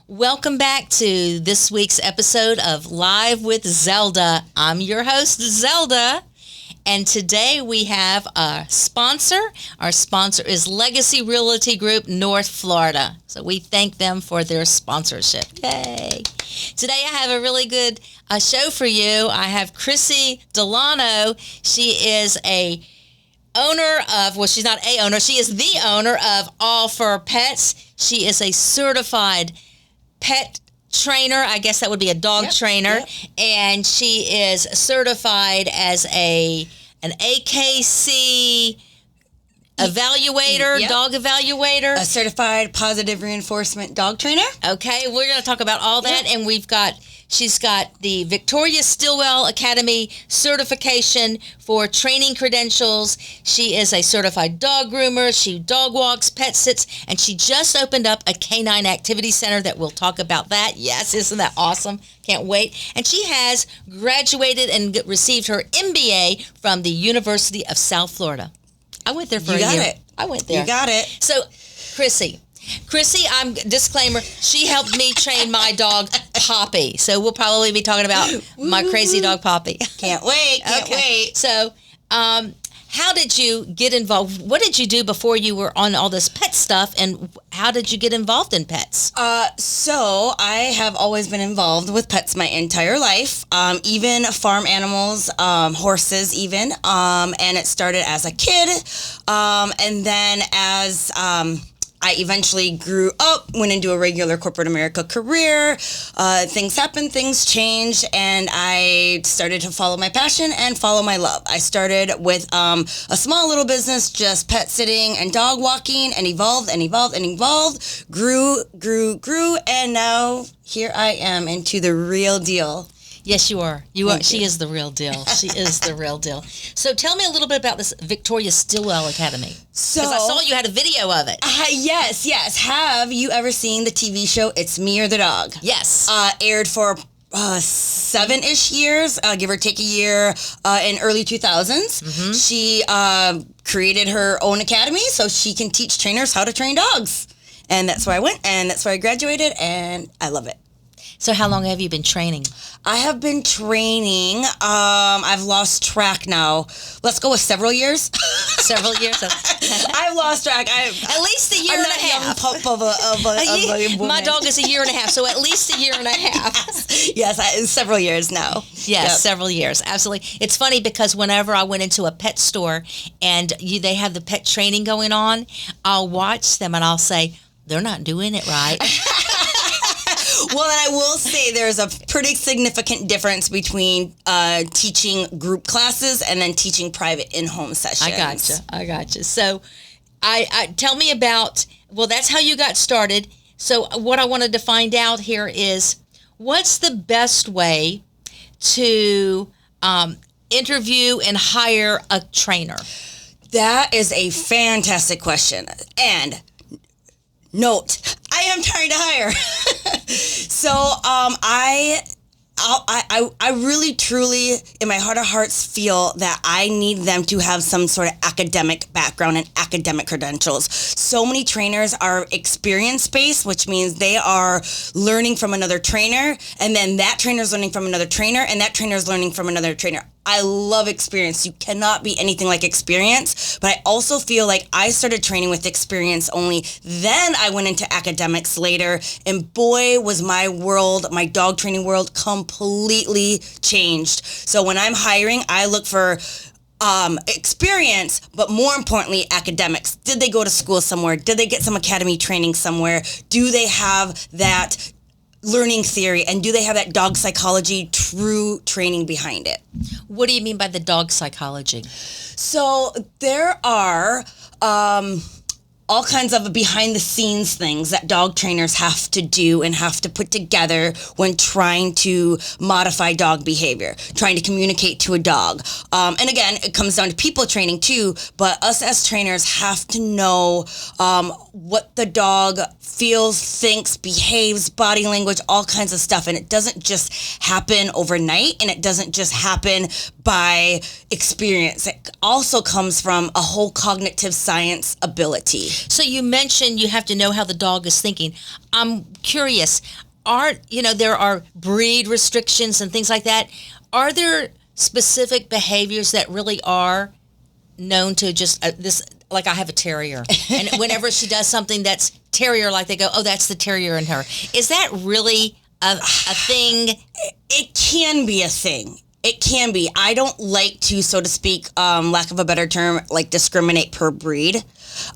Welcome back to this week's episode of Live with Zelda. I'm your host, Zelda, and today we have a sponsor. Our sponsor is Legacy Realty Group, North Florida. So we thank them for their sponsorship. Yay! Today I have a really good show for you. I have Chrissy Dullano. She is a owner of, well, she's not a owner, she is the owner of All for Pets. She is a certified pet trainer. I guess that would be a dog trainer. Yep. And she is certified as an AKC evaluator, dog evaluator. A certified positive reinforcement dog trainer. Okay, we're going to talk about all that. And she's got the Victoria Stilwell Academy certification for training credentials. She is a certified dog groomer. She dog walks, pet sits, and she just opened up a canine activity center that we'll talk about that. Yes, isn't that awesome? Can't wait. And she has graduated and received her MBA from the University of South Florida. I went there for a year. You got it. I went there. You got it. So, Chrissy, disclaimer, she helped me train my dog, Poppy. So we'll probably be talking about my crazy dog, Poppy. Can't wait. Can't wait. So, how did you get involved? What did you do before you were on all this pet stuff, and how did you get involved in pets? So I have always been involved with pets my entire life, even farm animals, horses even, and it started as a kid, and then as I eventually grew up, went into a regular corporate America career. Things happened, things changed, and I started to follow my passion and follow my love. I started with a small little business, just pet sitting and dog walking, and evolved, grew, and now here I am into the real deal. Yes, you are. You are. She is the real deal. She is the real deal. So tell me a little bit about this Victoria Stilwell Academy. Because I saw you had a video of it. Yes. Have you ever seen the TV show It's Me or the Dog? Yes. Aired for 7-ish years, give or take a year, in early 2000s. Mm-hmm. She created her own academy so she can teach trainers how to train dogs. And that's where I went, and that's where I graduated, and I love it. So how long have you been training? I have been training, I've lost track now. Let's go with several years. Several years? I've lost track. At least a year and a half. Pup of a woman. My dog is a year and a half, so at least a year and a half. Yes, several years now. Yes, several years. Absolutely. It's funny because whenever I went into a pet store and they have the pet training going on, I'll watch them and I'll say, they're not doing it right. Well, and I will say there's a pretty significant difference between teaching group classes and then teaching private in-home sessions. I gotcha. So I tell me about, well, that's how you got started. So what I wanted to find out here is, what's the best way to interview and hire a trainer? That is a fantastic question. And note, I am trying to hire. So I really, truly, in my heart of hearts, feel that I need them to have some sort of academic background and academic credentials. So many trainers are experience-based, which means they are learning from another trainer, and then that trainer's learning from another trainer, and that trainer's learning from another trainer. I love experience. You cannot be anything like experience, but I also feel like I started training with experience only. Then I went into academics later, and boy, was my world, my dog training world, completely changed. So when I'm hiring, I look for experience, but more importantly, academics. Did they go to school somewhere? Did they get some academy training somewhere? Do they have that learning theory, and do they have that dog psychology true training behind it? What do you mean by the dog psychology? So there are all kinds of behind the scenes things that dog trainers have to do and have to put together when trying to modify dog behavior, trying to communicate to a dog. And again, it comes down to people training too, but us as trainers have to know what the dog feels, thinks, behaves, body language, all kinds of stuff. And it doesn't just happen overnight, and it doesn't just happen by experience. It also comes from a whole cognitive science ability. So you mentioned you have to know how the dog is thinking. I'm curious, there are breed restrictions and things like that. Are there specific behaviors that really are known to just this? Like I have a terrier, and whenever she does something that's terrier-like, they go, "Oh, that's the terrier in her." Is that really a thing? It can be a thing. It can be. I don't like to, so to speak, lack of a better term, like discriminate per breed.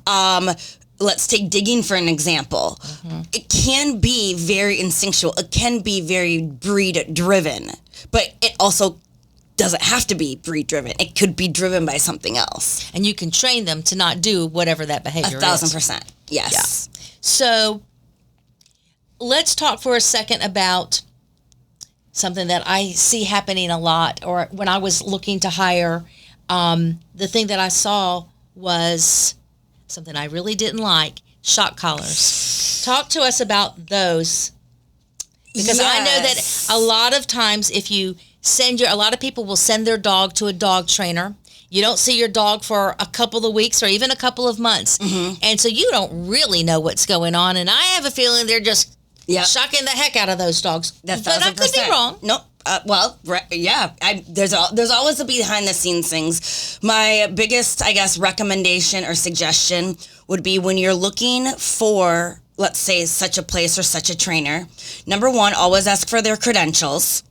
Let's take digging for an example. Mm-hmm. It can be very instinctual. It can be very breed-driven, but it also doesn't have to be breed-driven. It could be driven by something else. And you can train them to not do whatever that behavior is. 1,000%. Yes. Yeah. So let's talk for a second about something that I see happening a lot, or when I was looking to hire, the thing that I saw was something I really didn't like, shock collars. Talk to us about those. Because I know that a lot of times if you a lot of people will send their dog to a dog trainer. You don't see your dog for a couple of weeks or even a couple of months. Mm-hmm. And so you don't really know what's going on. And I have a feeling they're just shocking the heck out of those dogs. That's but I could be wrong. Nope. There's always a behind the scenes things. My biggest, I guess, recommendation or suggestion would be when you're looking for, let's say, such a place or such a trainer. Number one, always ask for their credentials.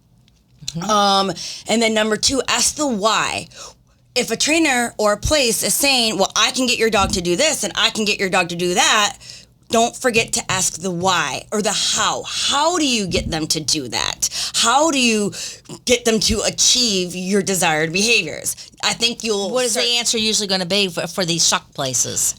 Mm-hmm. And then number two, ask the why. If a trainer or a place is saying, well, I can get your dog to do this and I can get your dog to do that, don't forget to ask the why or the how. How do you get them to do that? How do you get them to achieve your desired behaviors? I think What is the answer usually going to be for these shock places?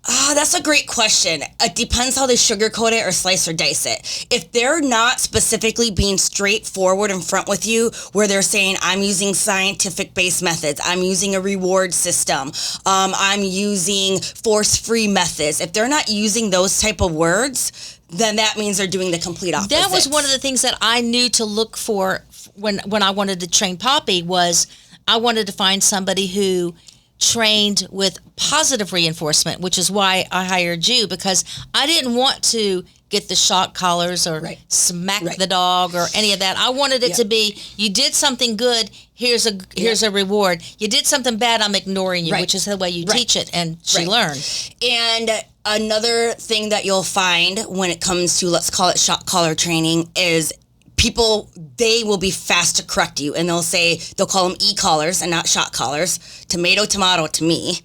That's a great question. It depends how they sugarcoat it or slice or dice it. If they're not specifically being straightforward in front with you, where they're saying, I'm using scientific-based methods, I'm using a reward system, I'm using force-free methods. If they're not using those type of words, then that means they're doing the complete opposite. That was one of the things that I knew to look for when I wanted to train Poppy was I wanted to find somebody who trained with positive reinforcement, which is why I hired you, because I didn't want to get the shock collars or smack the dog or any of that. I wanted it to be, you did something good, here's a reward. You did something bad, I'm ignoring you, which is the way you teach it, and she learned. And another thing that you'll find when it comes to, let's call it shock collar training, is people, they will be fast to correct you, and they'll call them e-collars and not shock collars. Tomato to me.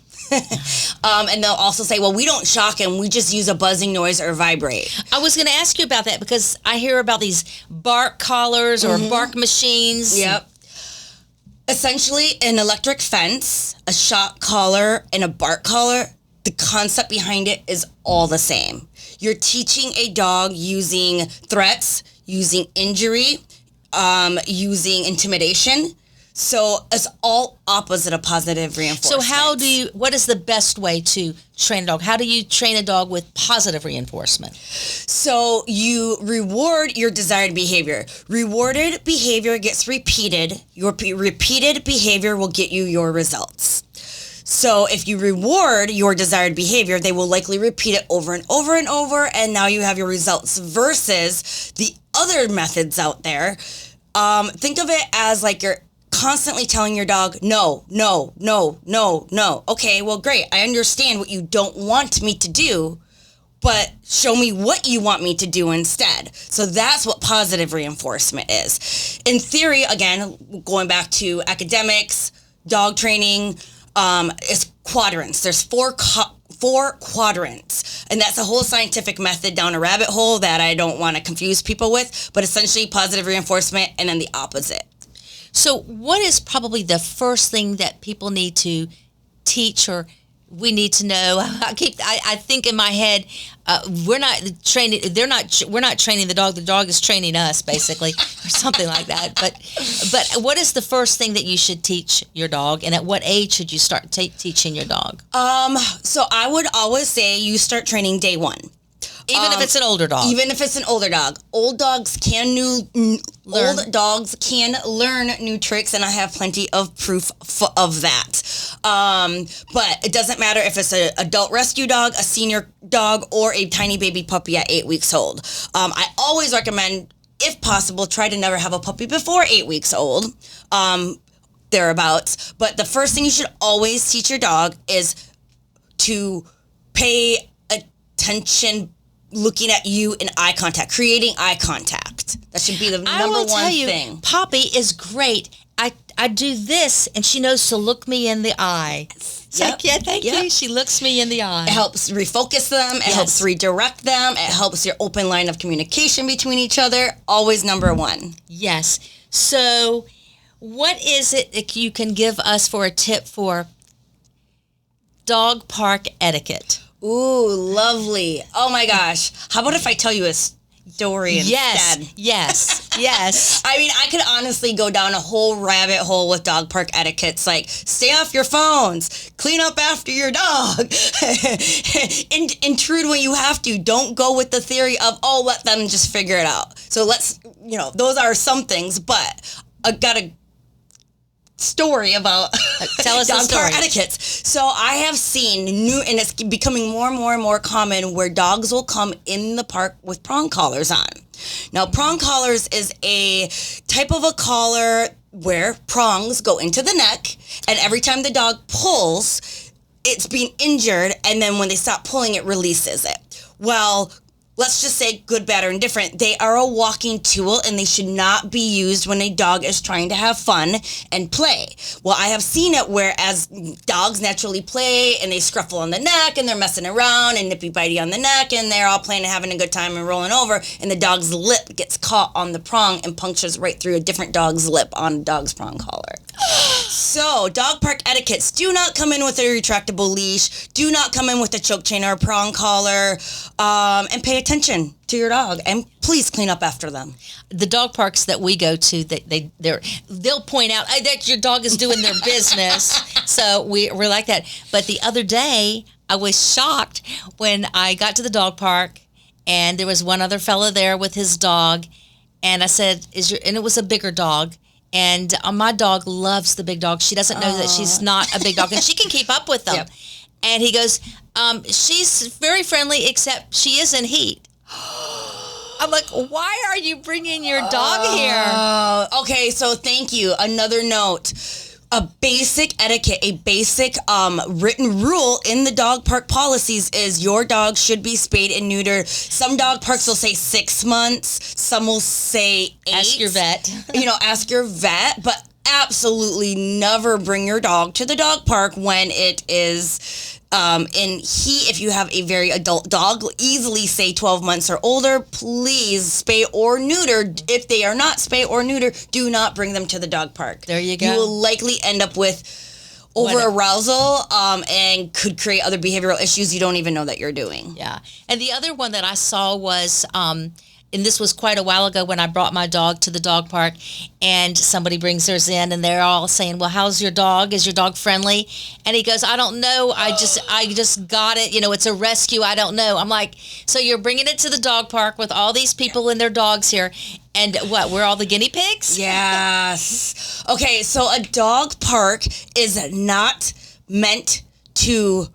And they'll also say, well, we don't shock him, we just use a buzzing noise or vibrate. I was going to ask you about that because I hear about these bark collars or bark machines. Yep. Essentially, an electric fence, a shock collar, and a bark collar, the concept behind it is all the same. You're teaching a dog using threats, using injury, using intimidation. So it's all opposite of positive reinforcement. So what is the best way to train a dog? How do you train a dog with positive reinforcement? So you reward your desired behavior. Rewarded behavior gets repeated. Your repeated behavior will get you your results. So if you reward your desired behavior, they will likely repeat it over and over and over, and now you have your results versus the other methods out there. Think of it as like you're constantly telling your dog, no, no, no, no, no. Okay, well, great. I understand what you don't want me to do, but show me what you want me to do instead. So that's what positive reinforcement is. In theory, again, going back to academics, dog training, is quadrants. There's four quadrants, and that's a whole scientific method down a rabbit hole that I don't want to confuse people with, but essentially positive reinforcement and then the opposite. So what is probably the first thing that people need to teach or we need to know? I think in my head, we're not training the dog is training us, basically, or something like that. But what is the first thing that you should teach your dog, and at what age should you start teaching your dog? So I would always say you start training day one. Even if it's an older dog. Even if it's an older dog. Old dogs can learn new tricks, and I have plenty of proof of that. But it doesn't matter if it's an adult rescue dog, a senior dog, or a tiny baby puppy at 8 weeks old. I always recommend, if possible, try to never have a puppy before 8 weeks old. Thereabouts. But the first thing you should always teach your dog is to pay attention, looking at you in eye contact, creating eye contact. That should be the number one thing. Poppy is great. I do this, and she knows to look me in the eye. It's like, yeah, thank you. She looks me in the eye. It helps refocus them. It helps redirect them. It helps your open line of communication between each other. Always number one. Yes. So what is it that you can give us for a tip for dog park etiquette? Ooh, lovely. Oh my gosh. How about if I tell you a story instead? Yes. I mean, I could honestly go down a whole rabbit hole with dog park etiquettes, like stay off your phones, clean up after your dog, intrude when you have to. Don't go with the theory of, let them just figure it out. So those are some things, but I got a story about tell us dog the story. park etiquettes. So I have seen and it's becoming more and more common, where dogs will come in the park with prong collars on. Now, prong collars is a type of a collar where prongs go into the neck, and every time the dog pulls, it's being injured, and then when they stop pulling, it releases it. Well, let's just say, good, bad, or indifferent, they are a walking tool, and they should not be used when a dog is trying to have fun and play. Well, I have seen it where as dogs naturally play, and they scruffle on the neck, and they're messing around, and nippy-bitey on the neck, and they're all playing and having a good time and rolling over, and the dog's lip gets caught on the prong and punctures right through a different dog's lip on a dog's prong collar. So, dog park etiquettes: do not come in with a retractable leash. Do not come in with a choke chain or a prong collar. And pay attention to your dog, and please clean up after them. The dog parks that we go to, they'll point out that your dog is doing their business. So we're like that. But the other day, I was shocked when I got to the dog park, and there was one other fella there with his dog, and I said, and it was a bigger dog. And my dog loves the big dog. She doesn't know that she's not a big dog, and she can keep up with them. Yep. And he goes, she's very friendly, except she is in heat. I'm like, why are you bringing your dog here? Okay, so thank you. Another note. A basic etiquette, a basic written rule in the dog park policies is your dog should be spayed and neutered. Some dog parks will say 6 months. Some will say 8. Ask your vet. Ask your vet. But absolutely never bring your dog to the dog park when it is in heat. If you have a very adult dog, easily say 12 months or older, please spay or neuter. If they are not spay or neuter, do not bring them to the dog park. There you go. You will likely end up with over-arousal and could create other behavioral issues you don't even know that you're doing. Yeah. And the other one that I saw was, and this was quite a while ago when I brought my dog to the dog park, and somebody brings theirs in, and they're all saying, well, how's your dog? Is your dog friendly? And he goes, I don't know. I just got it. It's a rescue. I don't know. I'm like, so you're bringing it to the dog park with all these people and their dogs here, and what, we're all the guinea pigs? Yes. Okay, so a dog park is not meant to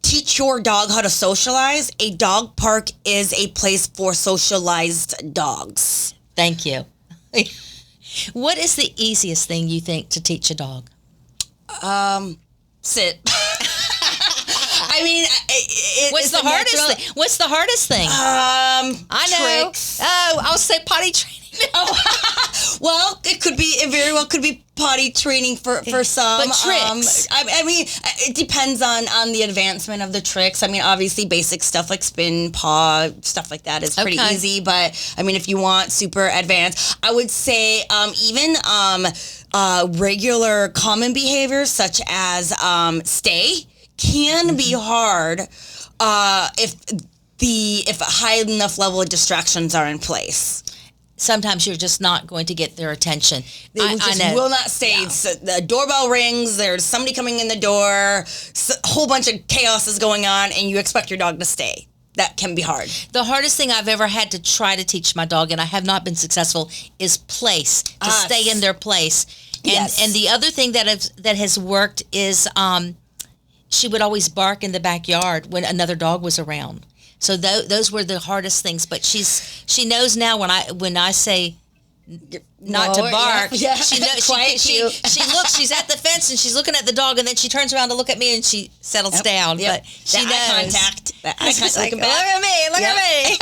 teach your dog how to socialize. A dog park is a place for socialized dogs. Thank you. What is the easiest thing you think to teach a dog? Sit. I mean, what's the hardest thing? What's the hardest thing? I know. Tricks. Oh, I'll say potty training. Well, it very well could be potty training for some. But tricks. I mean, it depends on the advancement of the tricks. I mean, obviously basic stuff like spin, paw, stuff like that is pretty easy. But I mean, if you want super advanced, I would say even regular common behaviors such as stay can be hard if a high enough level of distractions are in place. Sometimes you're just not going to get their attention. They will not stay. Yeah. So the doorbell rings, there's somebody coming in the door, a whole bunch of chaos is going on, and you expect your dog to stay. that can be hard. The hardest thing I've ever had to try to teach my dog, and I have not been successful, is place, to stay in their place. And the other thing that has worked is she would always bark in the backyard when another dog was around. So those were the hardest things. But she knows now when I say not to bark. Yeah. She knows. She looks. She's at the fence and she's looking at the dog, and then she turns around to look at me and she settles down. Yep. But she knows. Eye contact. She's like, look at me. Look at me.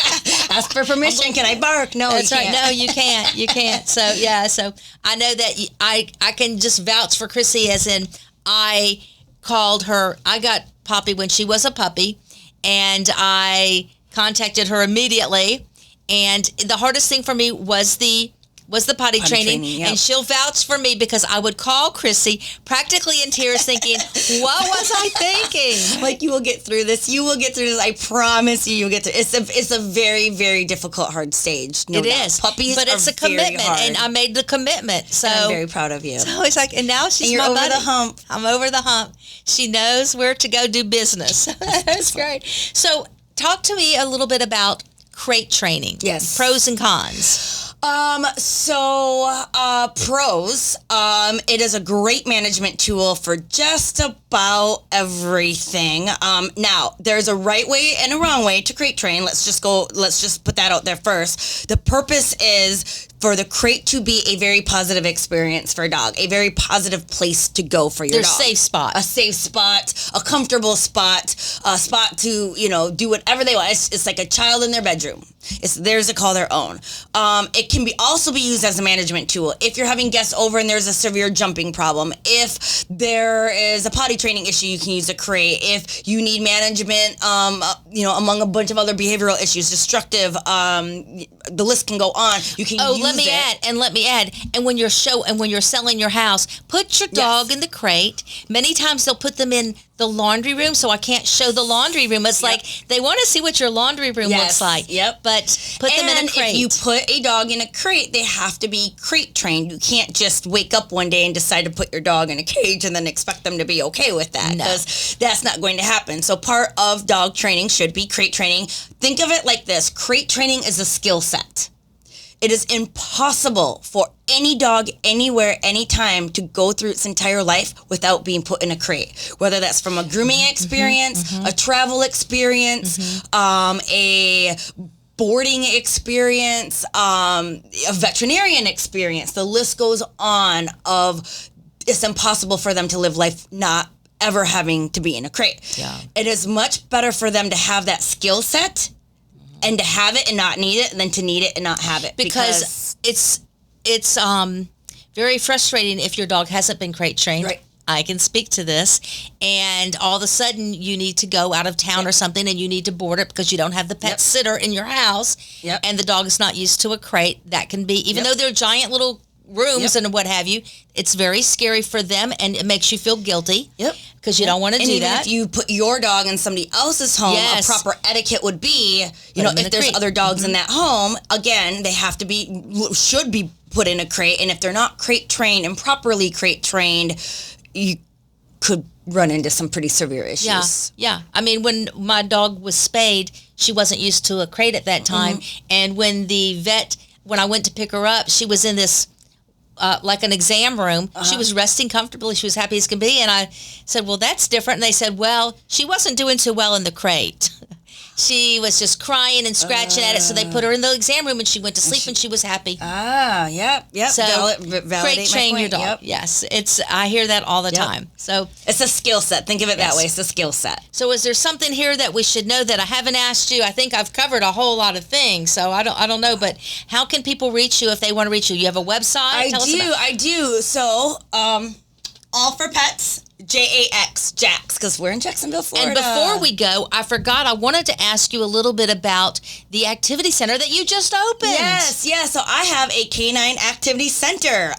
Ask for permission. Can I bark? No, that's you right. can't. No, you can't. You can't. So yeah. So I know that I can just vouch for Chrissy, as in I called her. I got Poppy when she was a puppy, and I contacted her immediately. And the hardest thing for me was the potty training, yep. And she'll vouch for me because I would call Chrissy practically in tears thinking, what was I thinking? Like, you will get through this. You will get through this. I promise you'll get through. It's a very, very difficult, hard stage. No it doubt. is. Puppies but it's are a commitment, very hard. and I made the commitment. So and I'm very proud of you. So it's like, and now she's you're my over buddy. the hump. I'm over the hump. She knows where to go do business. That's great. So talk to me a little bit about crate training. Yes. Pros and cons. Pros, it is a great management tool for just about everything. Now, there's a right way and a wrong way to crate train. Let's just put that out there first. The purpose is for the crate to be a very positive experience for a dog, a very positive place to go for your dog. Safe spot. A safe spot, a comfortable spot, a spot to, do whatever they want. It's like a child in their bedroom. It's theirs to call their own. It can also be used as a management tool. If you're having guests over and there's a severe jumping problem, if there is a potty training issue, you can use a crate. If you need management, among a bunch of other behavioral issues, destructive, the list can go on. You can use let me add. And when you're selling your house, put your dog in the crate. Many times they'll put them in the laundry room, so I can't show the laundry room. It's like they want to see what your laundry room looks like. Yep. But put them in a crate. If you put a dog in a crate, they have to be crate trained. You can't just wake up one day and decide to put your dog in a cage and then expect them to be okay with that, because that's not going to happen. So part of dog training should be crate training. Think of it like this. Crate training is a skill set. It is impossible for any dog, anywhere, anytime, to go through its entire life without being put in a crate. Whether that's from a grooming experience, a travel experience, a boarding experience, a veterinarian experience. The list goes on of it's impossible for them to live life not ever having to be in a crate. Yeah. It is much better for them to have that skill set and to have it and not need it than to need it and not have it. Because it's very frustrating if your dog hasn't been crate trained. Right. I can speak to this. And all of a sudden you need to go out of town or something, and you need to board it because you don't have the pet sitter in your house. Yep. And the dog is not used to a crate. That can be, even though they're giant little rooms and what have you, it's very scary for them, and it makes you feel guilty. Yep. Because you don't want to do that. If you put your dog in somebody else's home, a proper etiquette would be, if there's other dogs in that home, again, they should be put in a crate. And if they're not crate trained and properly crate trained, you could run into some pretty severe issues. Yeah. I mean, when my dog was spayed, she wasn't used to a crate at that time. And when when I went to pick her up, she was in this like an exam room. She was resting comfortably. She was happy as can be. And I said, well, that's different. And they said, well, she wasn't doing too well in the crate. She was just crying and scratching at it. So they put her in the exam room and she went to sleep and she was happy. Yep. So validate crate train your dog. Yep. Yes. I hear that all the time. So it's a skill set. Think of it that way. It's a skill set. So is there something here that we should know that I haven't asked you? I think I've covered a whole lot of things. So I don't know, but how can people reach you if they want to reach you? You have a website? I do. So, All for Pets, JAX, because we're in Jacksonville, Florida. And before we go, I forgot, I wanted to ask you a little bit about the activity center that you just opened. Yes. So I have a Canine Activity Center.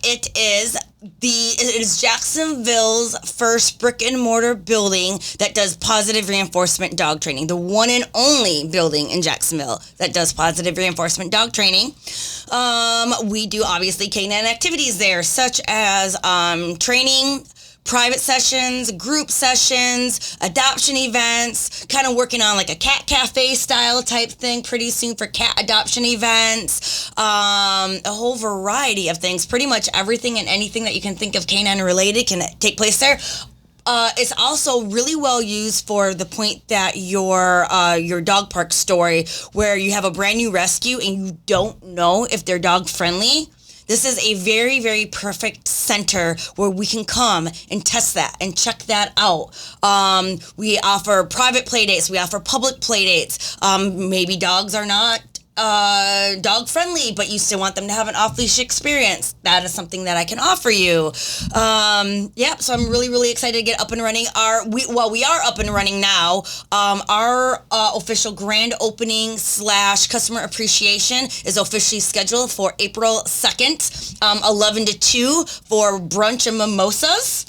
It is Jacksonville's first brick and mortar building that does positive reinforcement dog training. The one and only building in Jacksonville that does positive reinforcement dog training. We do obviously canine activities there, such as training, private sessions, group sessions, adoption events, kind of working on like a cat cafe style type thing pretty soon for cat adoption events, a whole variety of things. Pretty much everything and anything that you can think of canine related can take place there. It's also really well used for the point that your dog park story, where you have a brand new rescue and you don't know if they're dog friendly. This is a very, very perfect center where we can come and test that and check that out. We offer private play dates. We offer public play dates. Maybe dogs are not dog friendly, but you still want them to have an off-leash experience. That is something that I can offer you. So I'm really, really excited to get up and running. We are up and running now. Our official grand opening / customer appreciation is officially scheduled for April 2nd, 11 to 2 for brunch and mimosas.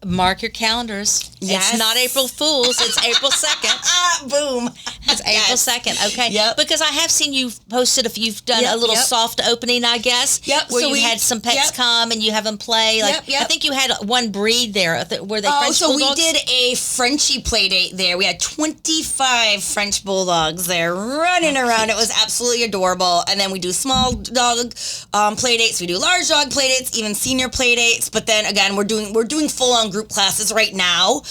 Mark your calendars. Yes. It's not April Fool's. It's April 2nd. Boom. It's April 2nd. Okay. Yep. Because I have seen you've posted if you've done a little soft opening, I guess. Yep. Where So you had some pets come and you have them play. Like I think you had one breed there. Were they French Bulldogs? We did a Frenchie play date there. We had 25 French Bulldogs there running around. It was absolutely adorable. And then we do small dog play dates. We do large dog play dates, even senior play dates. But then again, we're doing full on group classes right now.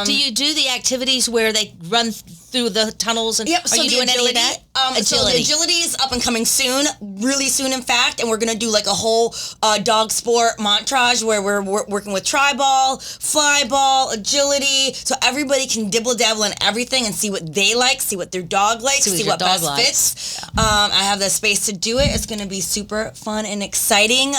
Do you do the activities where they run through the tunnels? And Yep. So are you doing any of that? So the agility is up and coming soon, really soon, in fact. And we're going to do like a whole dog sport montage where we're working with tri-ball, fly ball, agility. So everybody can dibble dabble in everything and see what they like, see what their dog likes, see what best fits. Yeah. I have the space to do it. It's going to be super fun and exciting.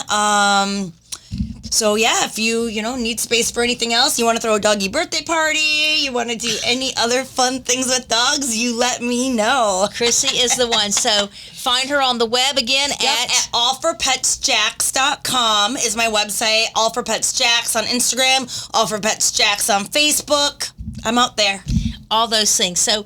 So yeah, if you need space for anything else, you want to throw a doggy birthday party, you want to do any other fun things with dogs, you let me know. Chrissy is the one. So find her on the web again at allforpetsjacks.com is my website. All for Pets Jacks on Instagram, All for Pets Jacks on Facebook. I'm out there. All those things. So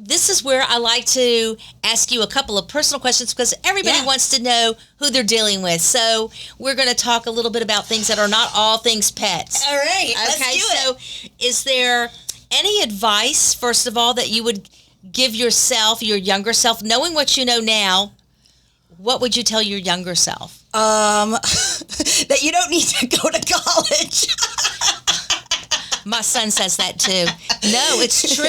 this is where I like to ask you a couple of personal questions because everybody wants to know who they're dealing with. So we're going to talk a little bit about things that are not all things pets. All right, let's do it. So is there any advice, first of all, that you would give yourself, your younger self, knowing what you know now? What would you tell your younger self? That you don't need to go to college. My son says that too. No, it's true.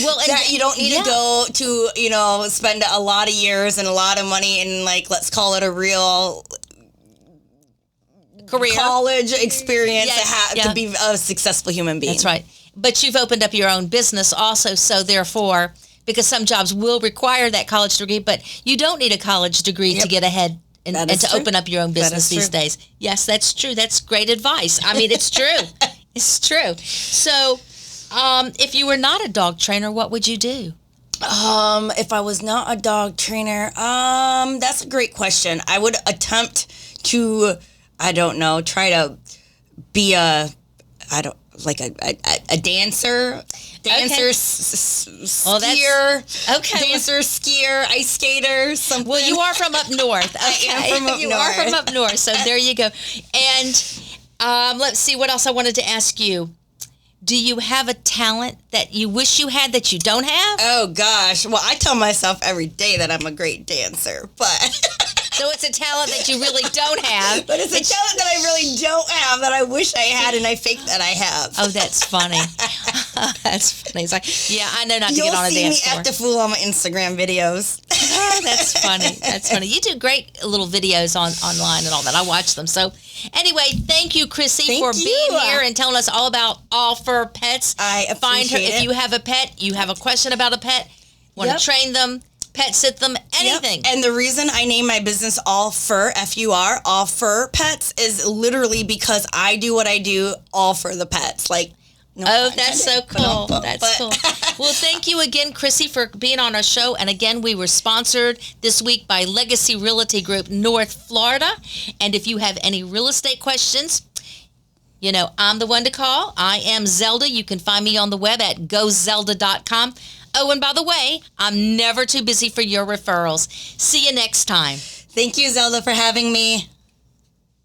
Well, and that you don't need to go to, spend a lot of years and a lot of money and let's call it a real career, college experience to be a successful human being. That's right. But you've opened up your own business also, so therefore, because some jobs will require that college degree, but you don't need a college degree to get ahead and to open up your own business these days. Yes, that's true. That's great advice. I mean, it's true. It's true. So, if you were not a dog trainer, what would you do? If I was not a dog trainer, that's a great question. I would attempt to, try to be a dancer, skier, dancer, skier, ice skater, something. Well, you are from up north. Okay. I am from up north. You are from up north, so there you go. And let's see what else I wanted to ask you. Do you have a talent that you wish you had that you don't have? Oh, gosh. Well, I tell myself every day that I'm a great dancer, but... So it's a talent that you really don't have. But it's a talent that I really don't have that I wish I had and I fake that I have. Oh, that's funny. That's funny. It's like, I know not to get on a dance floor. You'll see me act a fool on my Instagram videos. Oh, that's funny. That's funny. You do great little videos online and all that. I watch them. So anyway, thank you, Chrissy, for being here and telling us all about All for Pets. I appreciate Find her it. if you have a pet, you have a question about a pet, want to train them, pet sit them, anything. Yep. And the reason I name my business All Fur, F-U-R, All Fur Pets, is literally because I do what I do all for the pets. That's so cool. That's cool. Well, thank you again, Chrissy, for being on our show. And again, we were sponsored this week by Legacy Realty Group, North Florida. And if you have any real estate questions, I'm the one to call. I am Zelda. You can find me on the web at gozelda.com. Oh, and by the way, I'm never too busy for your referrals. See you next time. Thank you, Zelda, for having me.